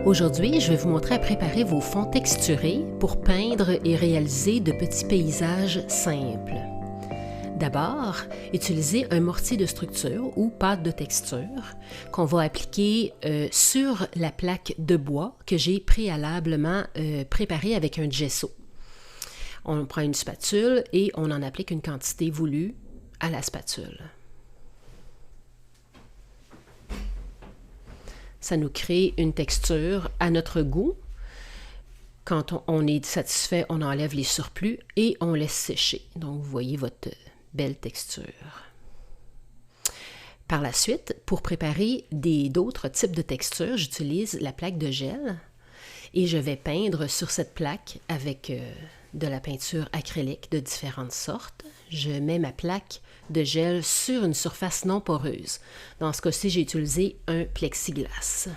Aujourd'hui, je vais vous montrer à préparer vos fonds texturés pour peindre et réaliser de petits paysages simples. D'abord, utilisez un mortier de structure ou pâte de texture qu'on va appliquer sur la plaque de bois que j'ai préalablement préparée avec un gesso. On prend une spatule et on en applique une quantité voulue à la spatule. Ça nous crée une texture à notre goût. Quand on est satisfait, on enlève les surplus et on laisse sécher. Donc, vous voyez votre belle texture. Par la suite, pour préparer d'autres types de textures, j'utilise la plaque de gel et je vais peindre sur cette plaque avec de la peinture acrylique de différentes sortes. Je mets ma plaque de gel sur une surface non poreuse. Dans ce cas-ci, j'ai utilisé un plexiglas.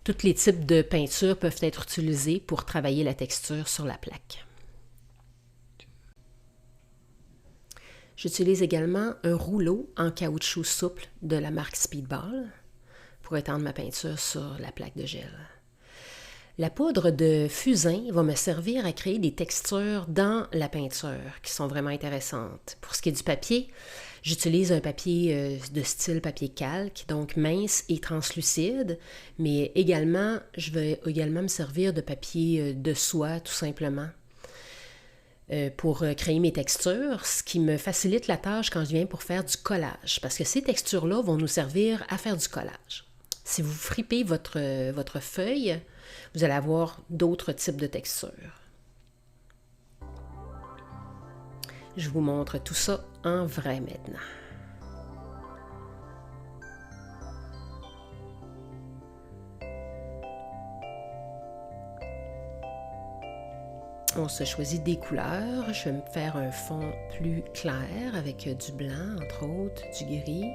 Tous les types de peintures peuvent être utilisés pour travailler la texture sur la plaque. J'utilise également un rouleau en caoutchouc souple de la marque Speedball pour étendre ma peinture sur la plaque de gel. La poudre de fusain va me servir à créer des textures dans la peinture qui sont vraiment intéressantes. Pour ce qui est du papier, j'utilise un papier de style papier calque, donc mince et translucide, mais également, je vais également me servir de papier de soie tout simplement pour créer mes textures, ce qui me facilite la tâche quand je viens pour faire du collage, parce que ces textures-là vont nous servir à faire du collage. Si vous fripez votre feuille, vous allez avoir d'autres types de textures. Je vous montre tout ça en vrai maintenant. On se choisit des couleurs. Je vais me faire un fond plus clair avec du blanc, entre autres, du gris.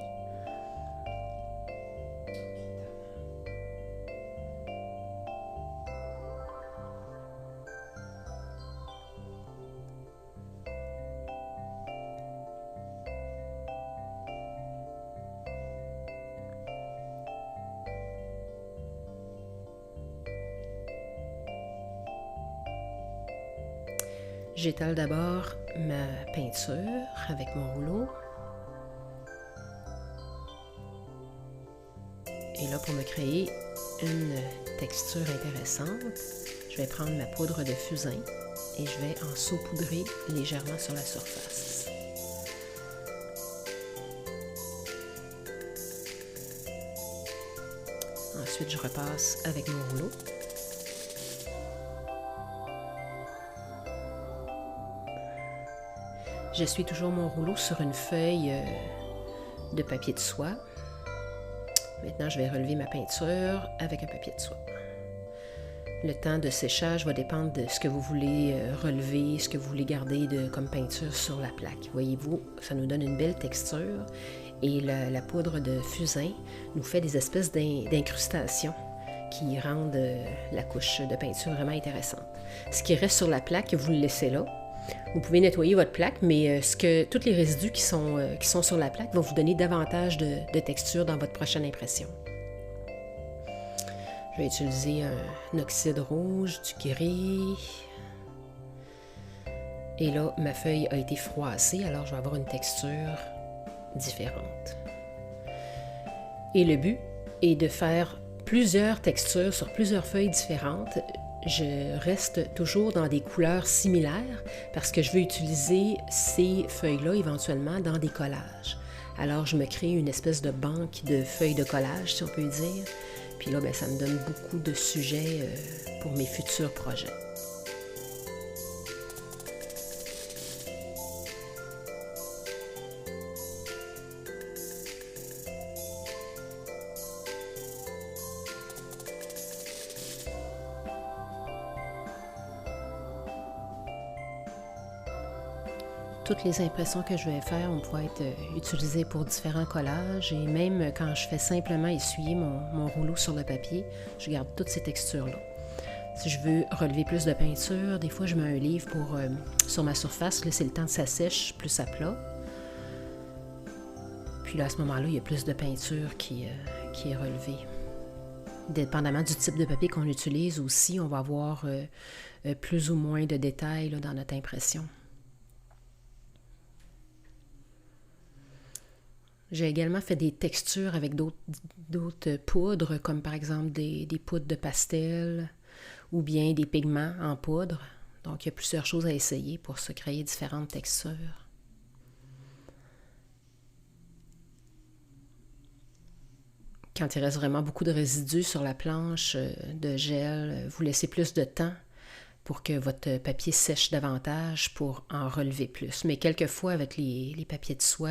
J'étale d'abord ma peinture avec mon rouleau. Et là, pour me créer une texture intéressante, je vais prendre ma poudre de fusain et je vais en saupoudrer légèrement sur la surface. Ensuite, je repasse avec mon rouleau. J'essuie toujours mon rouleau sur une feuille de papier de soie. Maintenant, je vais relever ma peinture avec un papier de soie. Le temps de séchage va dépendre de ce que vous voulez relever, ce que vous voulez garder comme peinture sur la plaque. Voyez-vous, ça nous donne une belle texture et la poudre de fusain nous fait des espèces d'incrustations qui rendent la couche de peinture vraiment intéressante. Ce qui reste sur la plaque, vous le laissez là. Vous pouvez nettoyer votre plaque, mais tous les résidus qui sont sur la plaque vont vous donner davantage de texture dans votre prochaine impression. Je vais utiliser un oxyde rouge, du gris. Et là, ma feuille a été froissée, alors je vais avoir une texture différente. Et le but est de faire plusieurs textures sur plusieurs feuilles différentes. Je reste toujours dans des couleurs similaires parce que je veux utiliser ces feuilles-là éventuellement dans des collages. Alors, je me crée une espèce de banque de feuilles de collage, si on peut dire. Puis là, ça me donne beaucoup de sujets pour mes futurs projets. Toutes les impressions que je vais faire vont pouvoir être utilisées pour différents collages et même quand je fais simplement essuyer mon rouleau sur le papier, je garde toutes ces textures-là. Si je veux relever plus de peinture, des fois je mets un livre sur ma surface, laisser le temps que ça sèche plus à plat. Puis là, à ce moment-là, il y a plus de peinture qui est relevée. Dépendamment du type de papier qu'on utilise aussi, on va avoir plus ou moins de détails là, dans notre impression. J'ai également fait des textures avec d'autres poudres, comme par exemple des poudres de pastel ou bien des pigments en poudre. Donc, il y a plusieurs choses à essayer pour se créer différentes textures. Quand il reste vraiment beaucoup de résidus sur la planche de gel, vous laissez plus de temps pour que votre papier sèche davantage pour en relever plus. Mais quelquefois, avec les papiers de soie,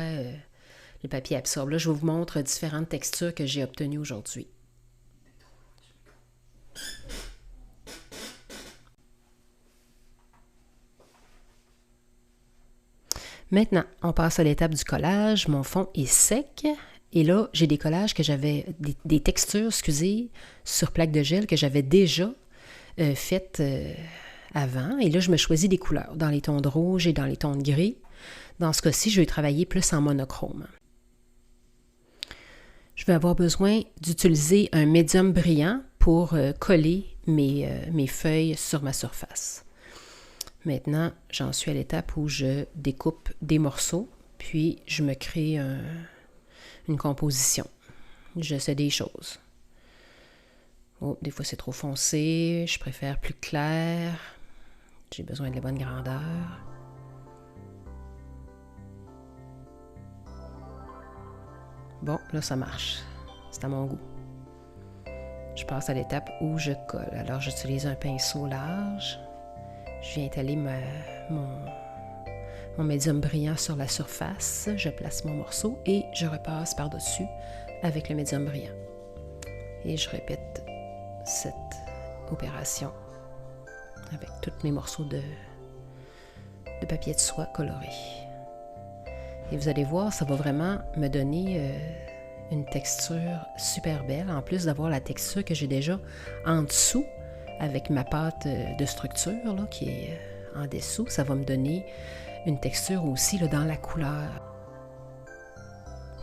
les papiers absorbent. Là, je vous montre différentes textures que j'ai obtenues aujourd'hui. Maintenant, on passe à l'étape du collage. Mon fond est sec. Et là, j'ai des collages que j'avais, des textures, sur plaque de gel que j'avais déjà faites avant. Et là, je me choisis des couleurs dans les tons de rouge et dans les tons de gris. Dans ce cas-ci, je vais travailler plus en monochrome. Je vais avoir besoin d'utiliser un médium brillant pour coller mes feuilles sur ma surface. Maintenant, j'en suis à l'étape où je découpe des morceaux, puis je me crée une composition. J'essaie des choses. Oh, des fois c'est trop foncé, je préfère plus clair. J'ai besoin de la bonne grandeur. Bon, là ça marche. C'est à mon goût. Je passe à l'étape où je colle. Alors j'utilise un pinceau large. Je viens étaler mon médium brillant sur la surface. Je place mon morceau et je repasse par-dessus avec le médium brillant. Et je répète cette opération avec tous mes morceaux de papier de soie coloré. Et vous allez voir, ça va vraiment me donner une texture super belle, en plus d'avoir la texture que j'ai déjà en dessous avec ma pâte de structure là, qui est en dessous. Ça va me donner une texture aussi là, dans la couleur.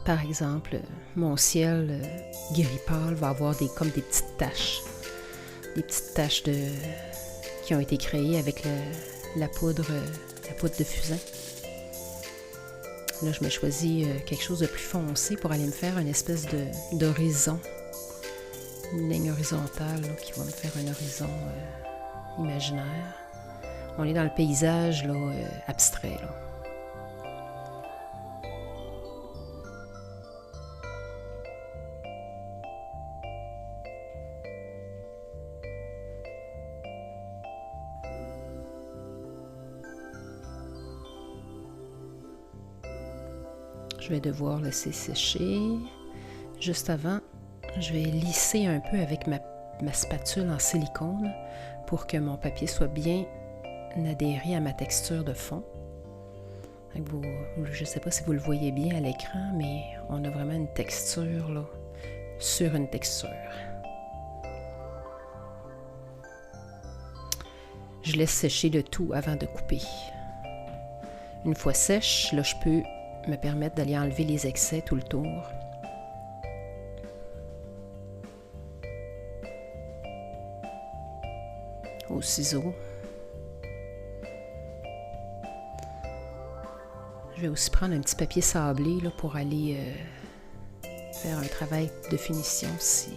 Par exemple, mon ciel gris pâle va avoir comme des petites taches. Des petites taches qui ont été créées avec la poudre de fusain. Là, je me choisis quelque chose de plus foncé pour aller me faire une espèce d'horizon. Une ligne horizontale là, qui va me faire un horizon imaginaire. On est dans le paysage là, abstrait. Là. Je vais devoir laisser sécher. Juste avant, je vais lisser un peu avec ma spatule en silicone pour que mon papier soit bien adhéré à ma texture de fond. Je ne sais pas si vous le voyez bien à l'écran, mais on a vraiment une texture là, sur une texture. Je laisse sécher le tout avant de couper. Une fois sèche, là, je peux me permettre d'aller enlever les excès tout le tour. Au ciseau. Je vais aussi prendre un petit papier sablé là, pour aller faire un travail de finition s'il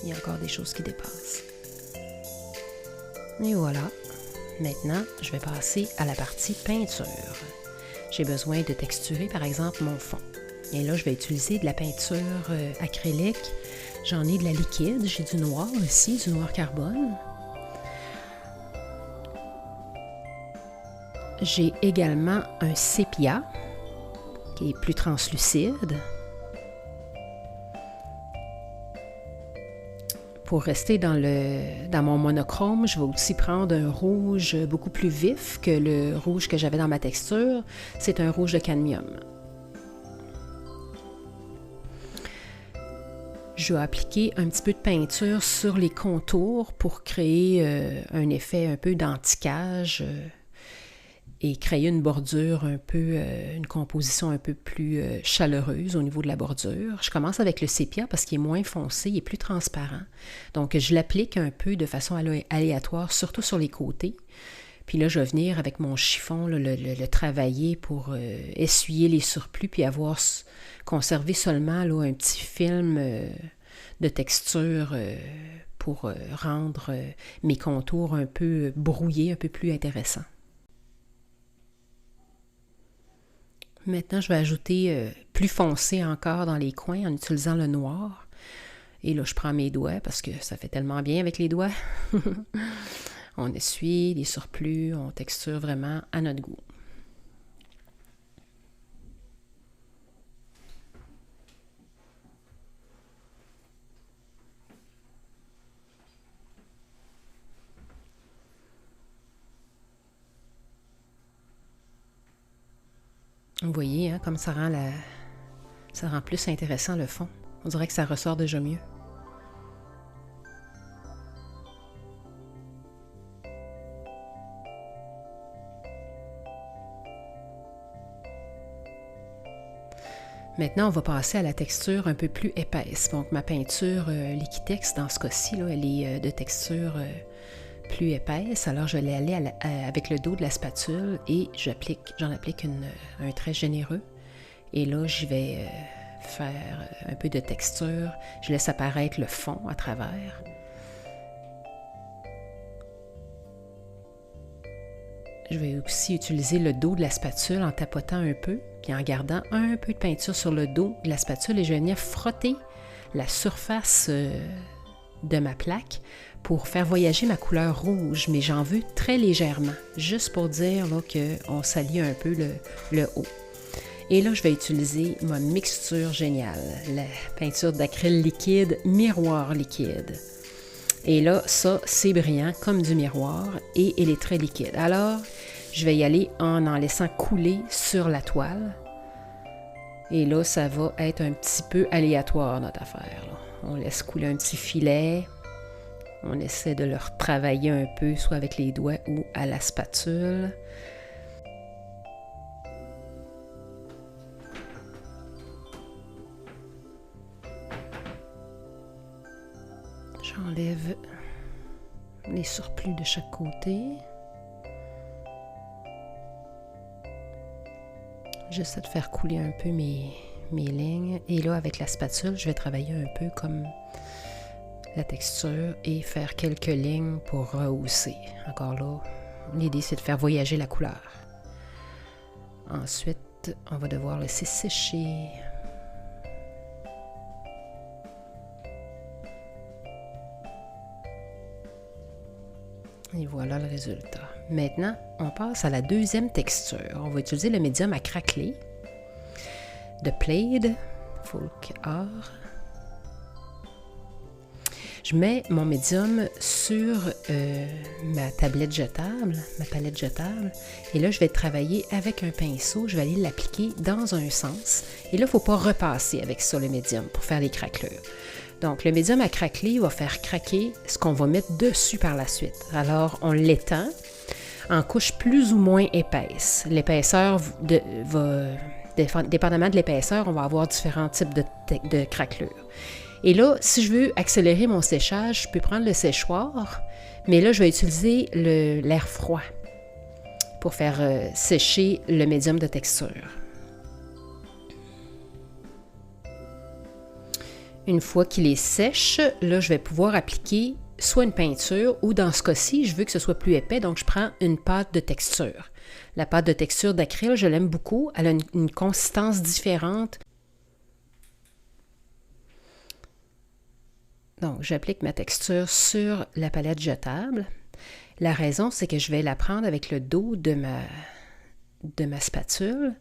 y a encore des choses qui dépassent. Et voilà. Maintenant, je vais passer à la partie peinture. J'ai besoin de texturer, par exemple, mon fond. Et là, je vais utiliser de la peinture acrylique. J'en ai de la liquide. J'ai du noir aussi, du noir carbone. J'ai également un sépia qui est plus translucide. Pour rester dans mon monochrome, je vais aussi prendre un rouge beaucoup plus vif que le rouge que j'avais dans ma texture. C'est un rouge de cadmium. Je vais appliquer un petit peu de peinture sur les contours pour créer un effet un peu d'antiquage. et créer une bordure un peu, une composition un peu plus chaleureuse au niveau de la bordure. Je commence avec le sépia parce qu'il est moins foncé, il est plus transparent. Donc, je l'applique un peu de façon aléatoire, surtout sur les côtés. Puis là, je vais venir avec mon chiffon, là, le travailler pour essuyer les surplus, puis conserver seulement là, un petit film de texture pour rendre mes contours un peu brouillés, un peu plus intéressants. Maintenant, je vais ajouter plus foncé encore dans les coins en utilisant le noir. Et là, je prends mes doigts parce que ça fait tellement bien avec les doigts. On essuie les surplus, on texture vraiment à notre goût. Vous voyez, hein, comme ça rend plus intéressant le fond. On dirait que ça ressort déjà mieux. Maintenant, on va passer à la texture un peu plus épaisse. Donc, ma peinture Liquitex, dans ce cas-ci, là, elle est de texture plus épaisse. Alors, je vais aller avec le dos de la spatule et j'en applique un trait généreux. Et là, je vais faire un peu de texture. Je laisse apparaître le fond à travers. Je vais aussi utiliser le dos de la spatule en tapotant un peu, puis en gardant un peu de peinture sur le dos de la spatule et je vais venir frotter la surface de ma plaque pour faire voyager ma couleur rouge, mais j'en veux très légèrement, juste pour dire là, qu'on salit un peu le haut. Et là, je vais utiliser ma mixture géniale, la peinture d'acryl liquide, miroir liquide. Et là, ça, c'est brillant comme du miroir et il est très liquide. Alors, je vais y aller en laissant couler sur la toile. Et là, ça va être un petit peu aléatoire, notre affaire, là. On laisse couler un petit filet. On essaie de le retravailler un peu, soit avec les doigts ou à la spatule. J'enlève les surplus de chaque côté. J'essaie de faire couler un peu mes lignes. Et là, avec la spatule, je vais travailler un peu comme la texture et faire quelques lignes pour rehausser. Encore là, l'idée, c'est de faire voyager la couleur. Ensuite, on va devoir laisser sécher. Et voilà le résultat. Maintenant, on passe à la deuxième texture. On va utiliser le médium à craqueler de Plaid Folk Art. Je mets mon médium sur ma palette jetable. Et là, je vais travailler avec un pinceau. Je vais aller l'appliquer dans un sens. Et là, il ne faut pas repasser avec ça le médium pour faire les craquelures. Donc, le médium à craqueler va faire craquer ce qu'on va mettre dessus par la suite. Alors, on l'étend en couches plus ou moins épaisses. L'épaisseur dépendamment de l'épaisseur, on va avoir différents types de craquelures. Et là, si je veux accélérer mon séchage, je peux prendre le séchoir, mais là, je vais utiliser l'air froid pour faire sécher le médium de texture. Une fois qu'il est sèche, là, je vais pouvoir appliquer soit une peinture ou dans ce cas-ci, je veux que ce soit plus épais, donc je prends une pâte de texture. La pâte de texture d'acryl, je l'aime beaucoup. Elle a une consistance différente. Donc, j'applique ma texture sur la palette jetable. La raison, c'est que je vais la prendre avec le dos de ma spatule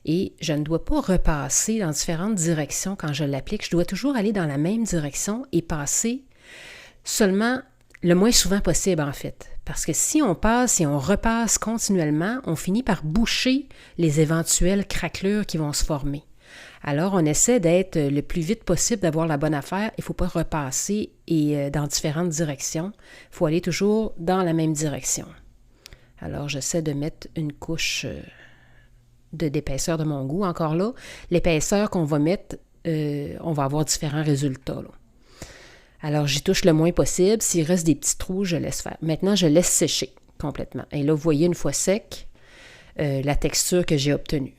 et je ne dois pas repasser dans différentes directions quand je l'applique. Je dois toujours aller dans la même direction et passer seulement le moins souvent possible, en fait. Parce que si on passe et on repasse continuellement, on finit par boucher les éventuelles craquelures qui vont se former. Alors, on essaie d'être le plus vite possible, d'avoir la bonne affaire. Il ne faut pas repasser dans différentes directions. Il faut aller toujours dans la même direction. Alors, j'essaie de mettre une couche d'épaisseur de mon goût. Encore là, l'épaisseur qu'on va mettre, on va avoir différents résultats, là. Alors, j'y touche le moins possible. S'il reste des petits trous, je laisse faire. Maintenant, je laisse sécher complètement. Et là, vous voyez, une fois sec, la texture que j'ai obtenue.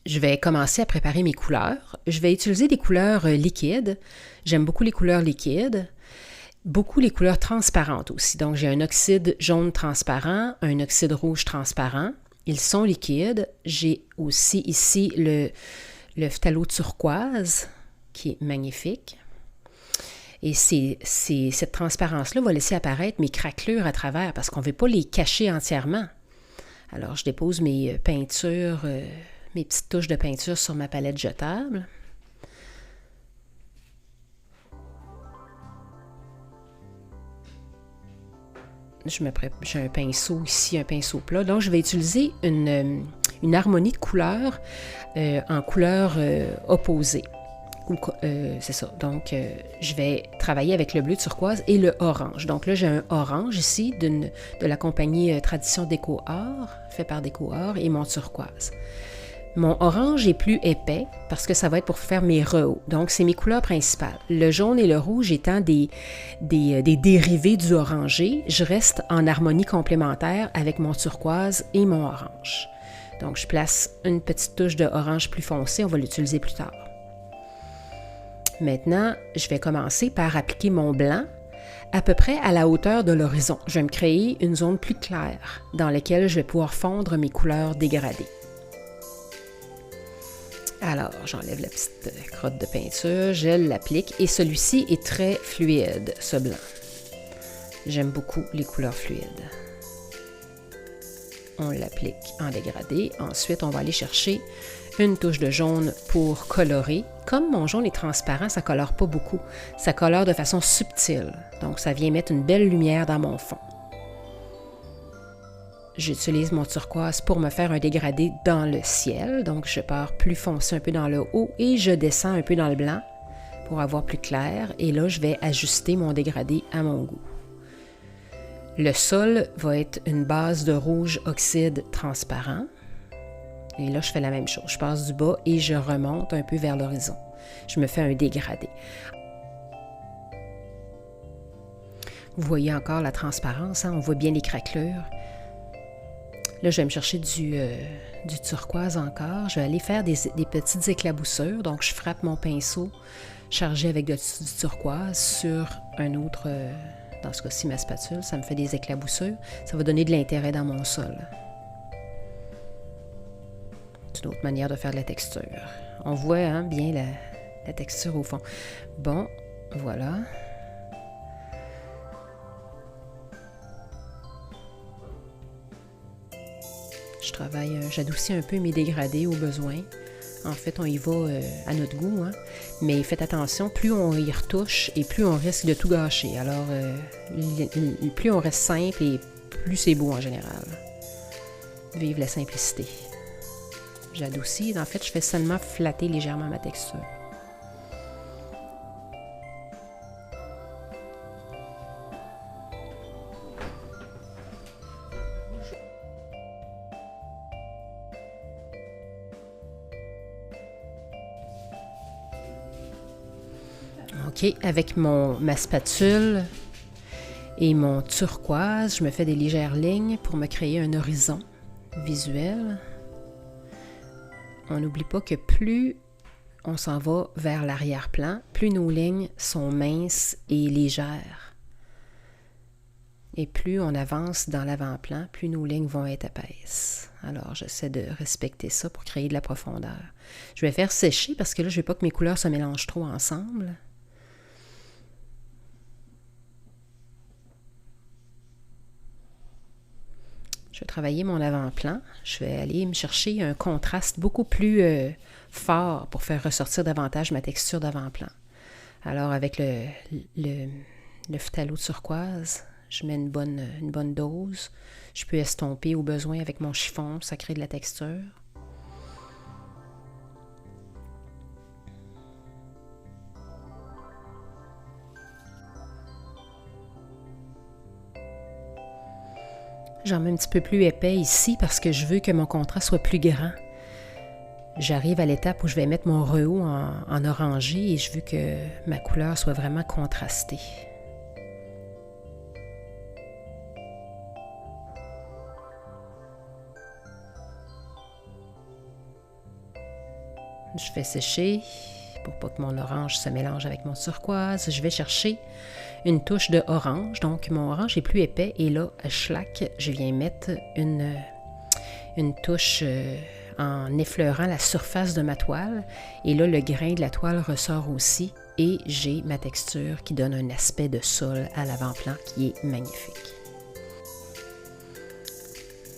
Je vais commencer à préparer mes couleurs. Je vais utiliser des couleurs liquides. J'aime beaucoup les couleurs liquides. Beaucoup les couleurs transparentes aussi. Donc, j'ai un oxyde jaune transparent, un oxyde rouge transparent. Ils sont liquides. J'ai aussi ici le phthalo turquoise, qui est magnifique. Et cette transparence-là va laisser apparaître mes craquelures à travers parce qu'on ne veut pas les cacher entièrement. Alors, je dépose mes peintures, mes petites touches de peinture sur ma palette jetable. J'ai un pinceau ici, un pinceau plat. Donc, je vais utiliser une harmonie de couleurs en couleurs opposées. C'est ça. Donc, je vais travailler avec le bleu turquoise et le orange. Donc là, j'ai un orange ici de la compagnie Tradition Déco Art, fait par Déco Art, et mon turquoise. Mon orange est plus épais parce que ça va être pour faire mes rehauts. Donc, c'est mes couleurs principales. Le jaune et le rouge étant des dérivés du orangé, je reste en harmonie complémentaire avec mon turquoise et mon orange. Donc, je place une petite touche de orange plus foncé. On va l'utiliser plus tard. Maintenant, je vais commencer par appliquer mon blanc à peu près à la hauteur de l'horizon. Je vais me créer une zone plus claire dans laquelle je vais pouvoir fondre mes couleurs dégradées. Alors, j'enlève la petite crotte de peinture, je l'applique et celui-ci est très fluide, ce blanc. J'aime beaucoup les couleurs fluides. On l'applique en dégradé. Ensuite, on va aller chercher une touche de jaune pour colorer. Comme mon jaune est transparent, ça ne colore pas beaucoup. Ça colore de façon subtile. Donc, ça vient mettre une belle lumière dans mon fond. J'utilise mon turquoise pour me faire un dégradé dans le ciel. Donc, je pars plus foncé un peu dans le haut et je descends un peu dans le blanc pour avoir plus clair. Et là, je vais ajuster mon dégradé à mon goût. Le sol va être une base de rouge oxyde transparent. Et là, je fais la même chose. Je passe du bas et je remonte un peu vers l'horizon. Je me fais un dégradé. Vous voyez encore la transparence, hein? On voit bien les craquelures. Là, je vais me chercher du turquoise encore. Je vais aller faire des petites éclaboussures. Donc, je frappe mon pinceau chargé avec du turquoise sur un autre, dans ce cas-ci, ma spatule. Ça me fait des éclaboussures. Ça va donner de l'intérêt dans mon sol. C'est une autre manière de faire de la texture. On voit hein, bien la texture au fond. Bon, voilà. Je travaille, j'adoucis un peu mes dégradés au besoin. En fait, on y va à notre goût, hein? Mais faites attention, plus on y retouche et plus on risque de tout gâcher. Alors, plus on reste simple et plus c'est beau en général. Vive la simplicité. J'adoucis. En fait, je fais seulement flatter légèrement ma texture. OK, avec ma spatule et mon turquoise, je me fais des légères lignes pour me créer un horizon visuel. On n'oublie pas que plus on s'en va vers l'arrière-plan, plus nos lignes sont minces et légères. Et plus on avance dans l'avant-plan, plus nos lignes vont être épaisses. Alors, j'essaie de respecter ça pour créer de la profondeur. Je vais faire sécher parce que là, je ne veux pas que mes couleurs se mélangent trop ensemble. Je vais travailler mon avant-plan. Je vais aller me chercher un contraste beaucoup plus fort pour faire ressortir davantage ma texture d'avant-plan. Alors, avec le phthalo turquoise, je mets une bonne dose. Je peux estomper au besoin avec mon chiffon, ça crée de la texture. J'en mets un petit peu plus épais ici parce que je veux que mon contraste soit plus grand. J'arrive à l'étape où je vais mettre mon rehaut en orangé et je veux que ma couleur soit vraiment contrastée. Je fais sécher pour pas que mon orange se mélange avec mon turquoise. Je vais chercher une touche de orange. Donc, mon orange est plus épais. Et là, schlac, je viens mettre une touche en effleurant la surface de ma toile. Et là, le grain de la toile ressort aussi. Et j'ai ma texture qui donne un aspect de sol à l'avant-plan qui est magnifique.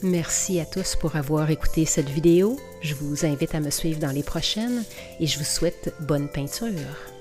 Merci à tous pour avoir écouté cette vidéo. Je vous invite à me suivre dans les prochaines et je vous souhaite bonne peinture.